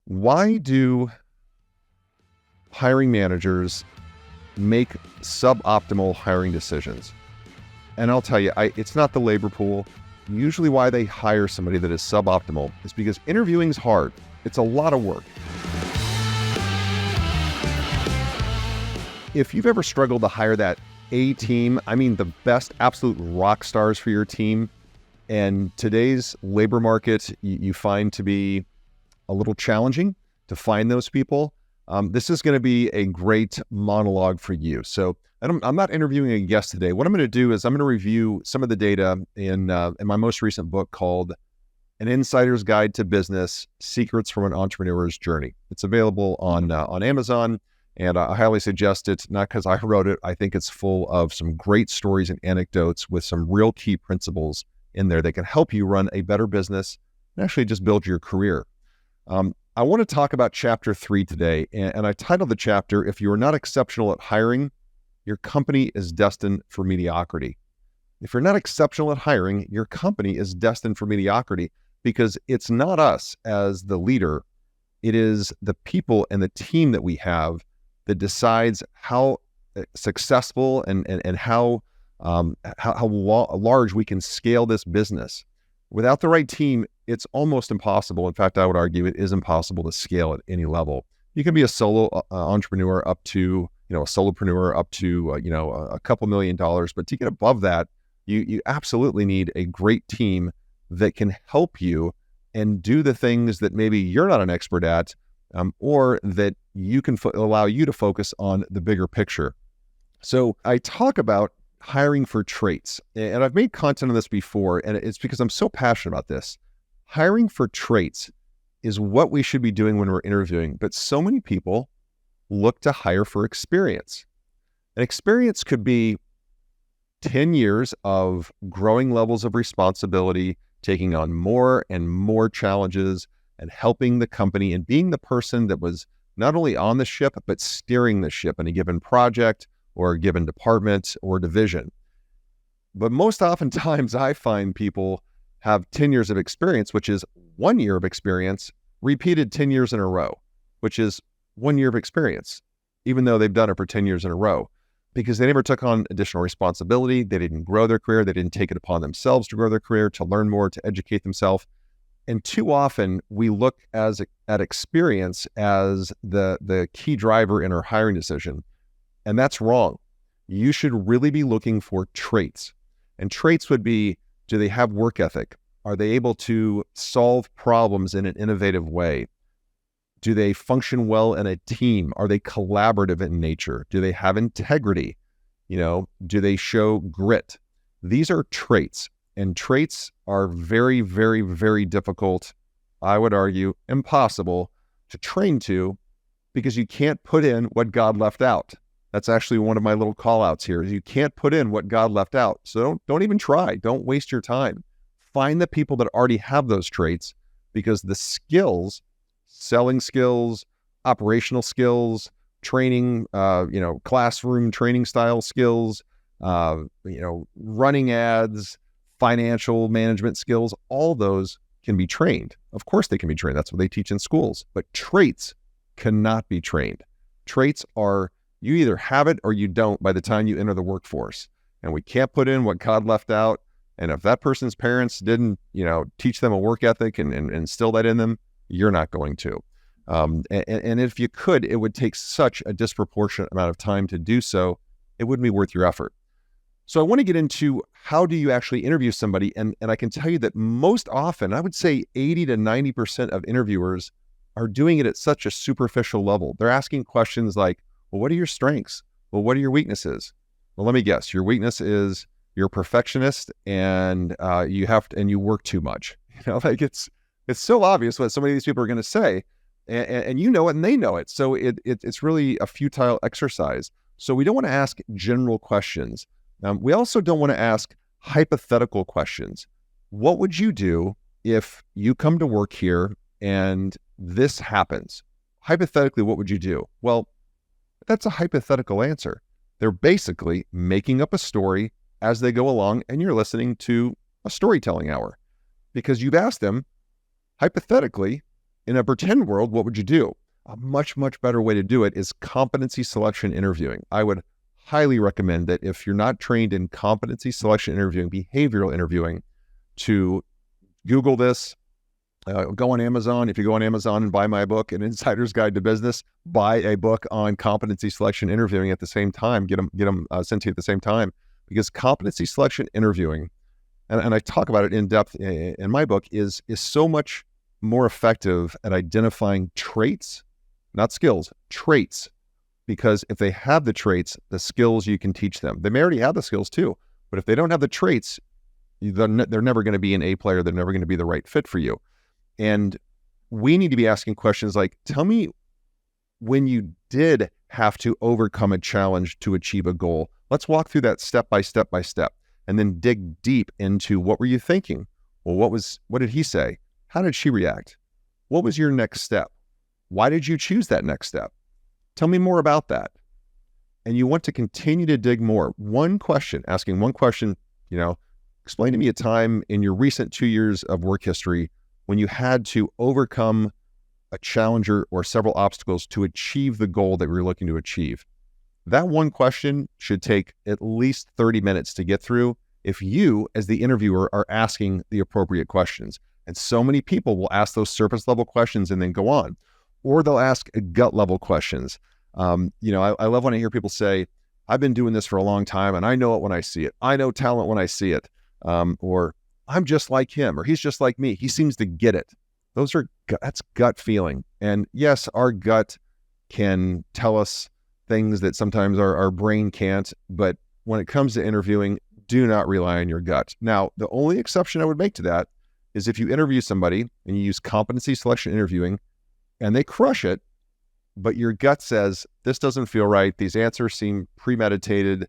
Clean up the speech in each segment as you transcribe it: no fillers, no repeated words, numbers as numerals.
Why do hiring managers make suboptimal hiring decisions? And I'll tell you, it's not the labor pool. Usually why they hire somebody that is suboptimal is because interviewing is hard. It's a lot of work. If you've ever struggled to hire that A team, I mean the best absolute rock stars for your team, and today's labor market you find to be a little challenging to find those people, this is going to be a great monologue for you. So I'm not interviewing a guest today. What I'm going to do is I'm going to review some of the data in my most recent book called An Insider's Guide to Business: Secrets from an Entrepreneur's Journey. It's available on Amazon, and I highly suggest it, not because I wrote it. I think it's full of some great stories and anecdotes with some real key principles in there that can help you run a better business and actually just build your career. I want to talk about chapter 3 today, and I titled the chapter, If You Are Not Exceptional at Hiring, Your Company is Destined for Mediocrity. If you're not exceptional at hiring, your company is destined for mediocrity, because it's not us as the leader, it is the people and the team that we have that decides how successful and how large we can scale this business. Without the right team, it's almost impossible. In fact, I would argue it is impossible to scale at any level. You can be a solo entrepreneur up to, a solopreneur up to, a couple $1 million, but to get above that, you absolutely need a great team that can help you and do the things that maybe you're not an expert at, or that you can allow you to focus on the bigger picture. So I talk about hiring for traits, and I've made content on this before, and it's because I'm so passionate about this. Hiring for traits is what we should be doing when we're interviewing, but so many people look to hire for experience. And experience could be 10 years of growing levels of responsibility, taking on more and more challenges, and helping the company and being the person that was not only on the ship, but steering the ship in a given project or a given department or division. But most oftentimes I find people have 10 years of experience, which is 1 year of experience, repeated 10 years in a row, which is 1 year of experience, even though they've done it for 10 years in a row, because they never took on additional responsibility. They didn't grow their career. They didn't take it upon themselves to grow their career, to learn more, to educate themselves. And too often we look at experience as the key driver in our hiring decision. And that's wrong. You should really be looking for traits. And traits would be, do they have work ethic? Are they able to solve problems in an innovative way? Do they function well in a team? Are they collaborative in nature? Do they have integrity? Do they show grit? These are traits, and traits are very, very, very difficult, I would argue, impossible to train to, because you can't put in what God left out. That's actually one of my little call outs here. You can't put in what God left out. So don't even try. Don't waste your time. Find the people that already have those traits, because the skills, selling skills, operational skills, training, classroom training style skills, running ads, financial management skills, all those can be trained. Of course they can be trained. That's what they teach in schools. But traits cannot be trained. Traits are, you either have it or you don't by the time you enter the workforce. And we can't put in what God left out. And if that person's parents didn't, teach them a work ethic and instill that in them, you're not going to. And if you could, it would take such a disproportionate amount of time to do so. It wouldn't be worth your effort. So I want to get into how do you actually interview somebody? And I can tell you that most often, I would say 80 to 90% of interviewers are doing it at such a superficial level. They're asking questions like, well, what are your strengths? Well, what are your weaknesses? Well, let me guess. Your weakness is you're a perfectionist and you work too much. It's so obvious what so many of these people are going to say, and you know it and they know it. So it's really a futile exercise. So we don't want to ask general questions. We also don't want to ask hypothetical questions. What would you do if you come to work here and this happens? Hypothetically, what would you do? Well, that's a hypothetical answer. They're basically making up a story as they go along, and you're listening to a storytelling hour because you've asked them, hypothetically, In a pretend world, what would you do? A much, much better way to do it is competency selection interviewing. I would highly recommend that if you're not trained in competency selection interviewing, behavioral interviewing, to Google this, go on Amazon. If you go on Amazon and buy my book, An Insider's Guide to Business, buy a book on competency selection interviewing at the same time, get them sent to you at the same time, because competency selection interviewing, and I talk about it in depth in my book, is so much more effective at identifying traits, not skills, traits. Because if they have the traits, the skills you can teach them. They may already have the skills too, but if they don't have the traits, they're never going to be an A player. They're never going to be the right fit for you. And we need to be asking questions like, tell me when you did have to overcome a challenge to achieve a goal. Let's walk through that step by step by step, and then dig deep into what were you thinking? Well, what did he say? How did she react? What was your next step? Why did you choose that next step? Tell me more about that. And you want to continue to dig more. Asking one question, explain to me a time in your recent 2 years of work history when you had to overcome a challenge or several obstacles to achieve the goal that we're looking to achieve. That one question should take at least 30 minutes to get through if you, as the interviewer, are asking the appropriate questions. And so many people will ask those surface level questions and then go on. Or they'll ask gut level questions. I love when I hear people say, I've been doing this for a long time and I know it when I see it. I know talent when I see it. Or I'm just like him, or he's just like me. He seems to get it. That's gut feeling. And yes, our gut can tell us things that sometimes our brain can't. But when it comes to interviewing, do not rely on your gut. Now, the only exception I would make to that is if you interview somebody and you use competency selection interviewing, and they crush it, but your gut says, this doesn't feel right. These answers seem premeditated.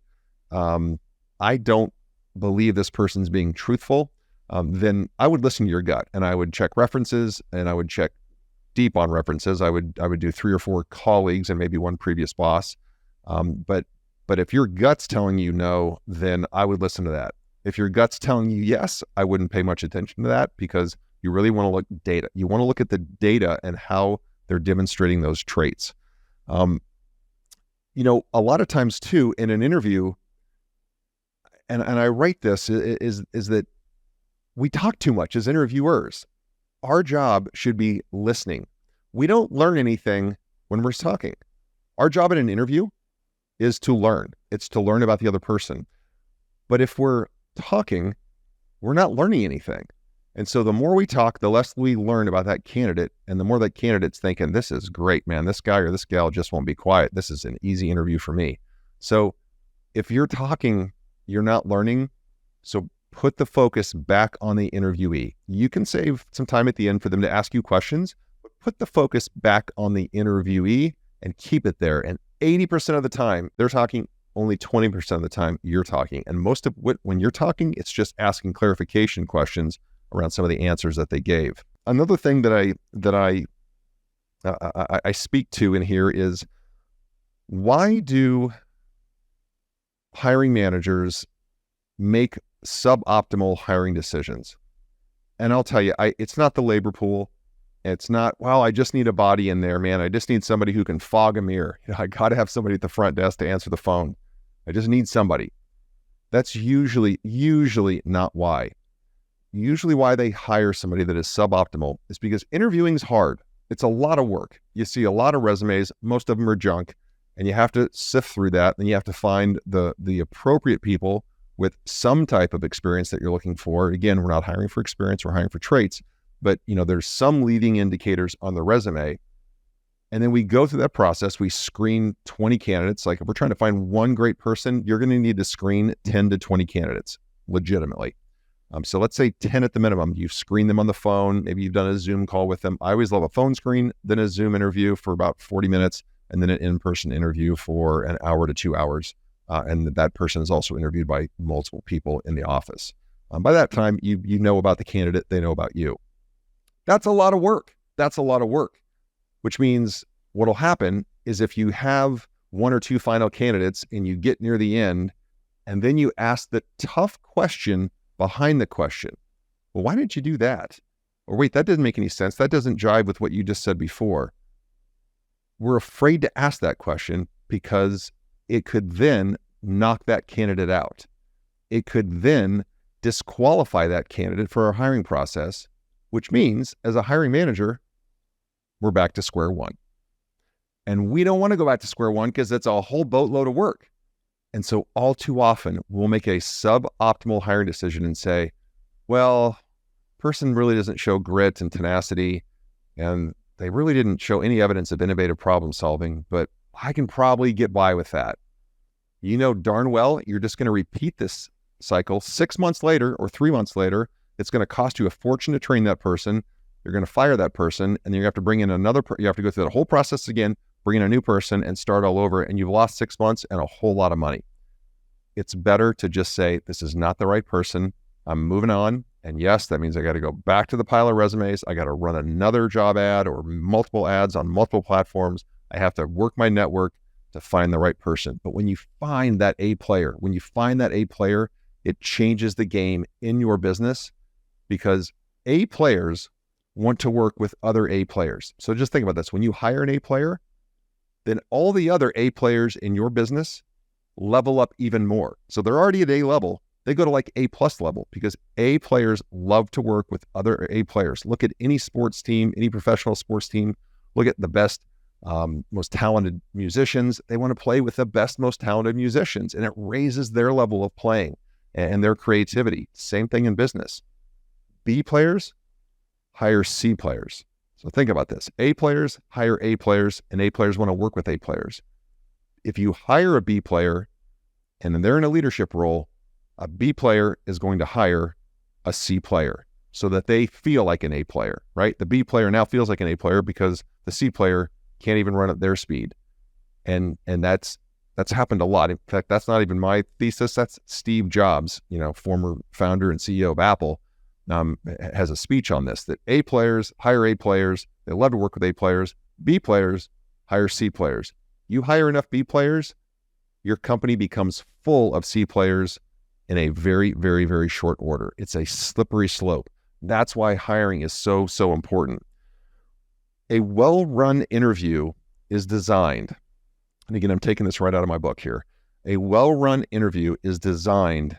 I don't believe this person's being truthful. Then I would listen to your gut, and I would check references, and I would check deep on references. I would do 3 or 4 colleagues and maybe one previous boss. But if your gut's telling you no, then I would listen to that. If your gut's telling you yes, I wouldn't pay much attention to that, because you really want to look at data. You want to look at the data and how they're demonstrating those traits. A lot of times too, in an interview, and I write this, is that we talk too much as interviewers. Our job should be listening. We don't learn anything when we're talking. Our job in an interview is to learn. It's to learn about the other person. But if we're talking, we're not learning anything. And so the more we talk, the less we learn about that candidate, and the more that candidate's thinking, this is great, man. This guy or this gal just won't be quiet. This is an easy interview for me. So if you're talking, you're not learning. So put the focus back on the interviewee. You can save some time at the end for them to ask you questions, but put the focus back on the interviewee and keep it there. And 80% of the time they're talking, only 20% of the time you're talking. And most of when you're talking, it's just asking clarification questions around some of the answers that they gave. Another thing that I speak to in here is, why do hiring managers make suboptimal hiring decisions? And I'll tell you, it's not the labor pool. It's not, well, I just need a body in there, man. I just need somebody who can fog a mirror. I got to have somebody at the front desk to answer the phone. I just need somebody. That's usually not why. Usually why they hire somebody that is suboptimal is because interviewing is hard. It's a lot of work. You see a lot of resumes, most of them are junk, and you have to sift through that. And you have to find the appropriate people with some type of experience that you're looking for. Again, we're not hiring for experience, we're hiring for traits, but there's some leading indicators on the resume. And then we go through that process. We screen 20 candidates. Like if we're trying to find one great person, you're going to need to screen 10 to 20 candidates legitimately. So let's say 10 at the minimum. You've screened them on the phone. Maybe you've done a Zoom call with them. I always love a phone screen, then a Zoom interview for about 40 minutes, and then an in-person interview for an hour to 2 hours. And that person is also interviewed by multiple people in the office. By that time, you know about the candidate, they know about you. That's a lot of work. Which means what'll happen is if you have 1 or 2 final candidates and you get near the end, and then you ask the tough question behind the question. Well, why didn't you do that? Or wait, that doesn't make any sense. That doesn't jive with what you just said before. We're afraid to ask that question because it could then knock that candidate out. It could then disqualify that candidate for our hiring process, which means as a hiring manager, we're back to square one. And we don't want to go back to square one because it's a whole boatload of work. And so all too often, we'll make a suboptimal hiring decision and say, well, person really doesn't show grit and tenacity, and they really didn't show any evidence of innovative problem solving, but I can probably get by with that. You know darn well you're just going to repeat this cycle 6 months later or 3 months later. It's going to cost you a fortune to train that person. You're going to fire that person, and then you have to bring in you have to go through the whole process again, bring in a new person and start all over, and you've lost 6 months and a whole lot of money. It's better to just say, this is not the right person. I'm moving on. And yes, that means I got to go back to the pile of resumes. I got to run another job ad or multiple ads on multiple platforms. I have to work my network to find the right person. But when you find that A player, it changes the game in your business, because A players want to work with other A players. So just think about this. When you hire an A player, then all the other A players in your business level up even more. So they're already at A level. They go to like A plus level because A players love to work with other A players. Look at any sports team, any professional sports team. Look at the best, most talented musicians. They want to play with the best, most talented musicians, and it raises their level of playing and their creativity. Same thing in business. B players hire C players. So think about this. A players hire A players, and A players want to work with A players. If you hire a B player and then they're in a leadership role, a B player is going to hire a C player so that they feel like an A player, right? The B player now feels like an A player because the C player can't even run at their speed. And that's happened a lot. In fact, that's not even my thesis. That's Steve Jobs, former founder and CEO of Apple, has a speech on this, that A players hire A players. They love to work with A players. B players hire C players. You hire enough B players, your company becomes full of C players in a very, very, very short order. It's a slippery slope. That's why hiring is so, so important. A well-run interview is designed, and again, I'm taking this right out of my book here. A well-run interview is designed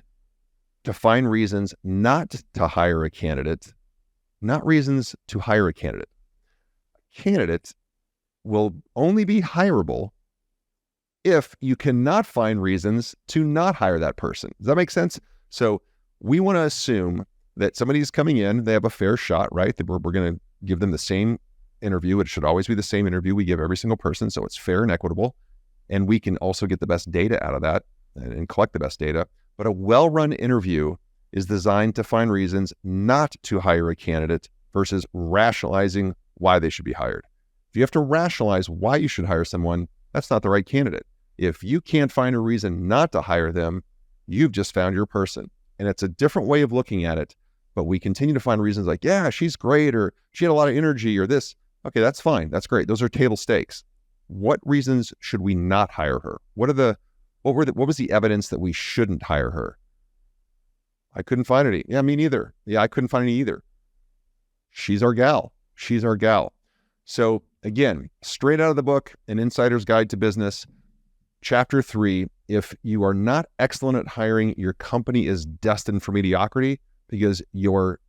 to find reasons not to hire a candidate, not reasons to hire a candidate. A candidate will only be hireable if you cannot find reasons to not hire that person. Does that make sense? So we want to assume that somebody's coming in, they have a fair shot, right? That we're going to give them the same interview. It should always be the same interview we give every single person, so it's fair and equitable. And we can also get the best data out of that and collect the best data. But a well-run interview is designed to find reasons not to hire a candidate versus rationalizing why they should be hired. If you have to rationalize why you should hire someone, that's not the right candidate. If you can't find a reason not to hire them, you've just found your person. And it's a different way of looking at it, but we continue to find reasons like, yeah, she's great, or she had a lot of energy, or this. Okay, that's fine. That's great. Those are table stakes. What reasons should we not hire her? What was the evidence that we shouldn't hire her? I couldn't find any. Yeah, me neither. Yeah, I couldn't find any either. She's our gal. She's our gal. So again, straight out of the book, An Insider's Guide to Business, Chapter 3, if you are not excellent at hiring, your company is destined for mediocrity, because your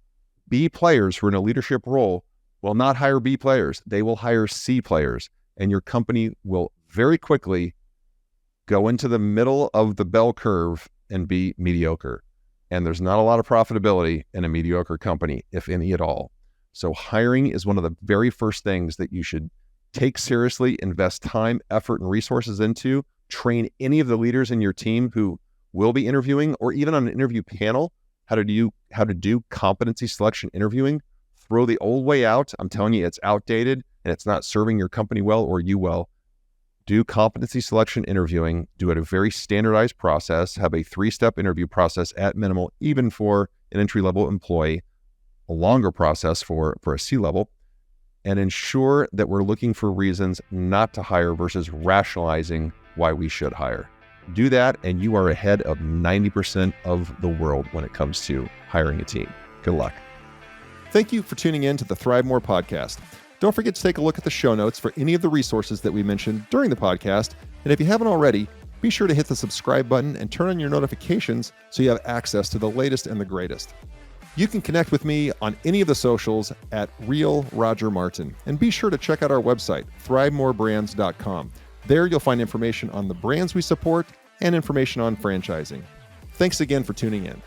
B players who are in a leadership role will not hire B players. They will hire C players, and your company will very quickly go into the middle of the bell curve and be mediocre. And there's not a lot of profitability in a mediocre company, if any at all. So hiring is one of the very first things that you should take seriously, invest time, effort, and resources into. Train any of the leaders in your team who will be interviewing, or even on an interview panel, how to do competency selection interviewing. Throw the old way out. I'm telling you, it's outdated and it's not serving your company well or you well. Do competency selection interviewing. Do it a very standardized process. Have a 3-step interview process at minimal, even for an entry-level employee. A longer process for a C-level. And ensure that we're looking for reasons not to hire versus rationalizing why we should hire. Do that, and you are ahead of 90% of the world when it comes to hiring a team. Good luck. Thank you for tuning in to the ThriveMore podcast. Don't forget to take a look at the show notes for any of the resources that we mentioned during the podcast. And if you haven't already, be sure to hit the subscribe button and turn on your notifications so you have access to the latest and the greatest. You can connect with me on any of the socials at Real Roger Martin. And be sure to check out our website, ThriveMoreBrands.com. There you'll find information on the brands we support and information on franchising. Thanks again for tuning in.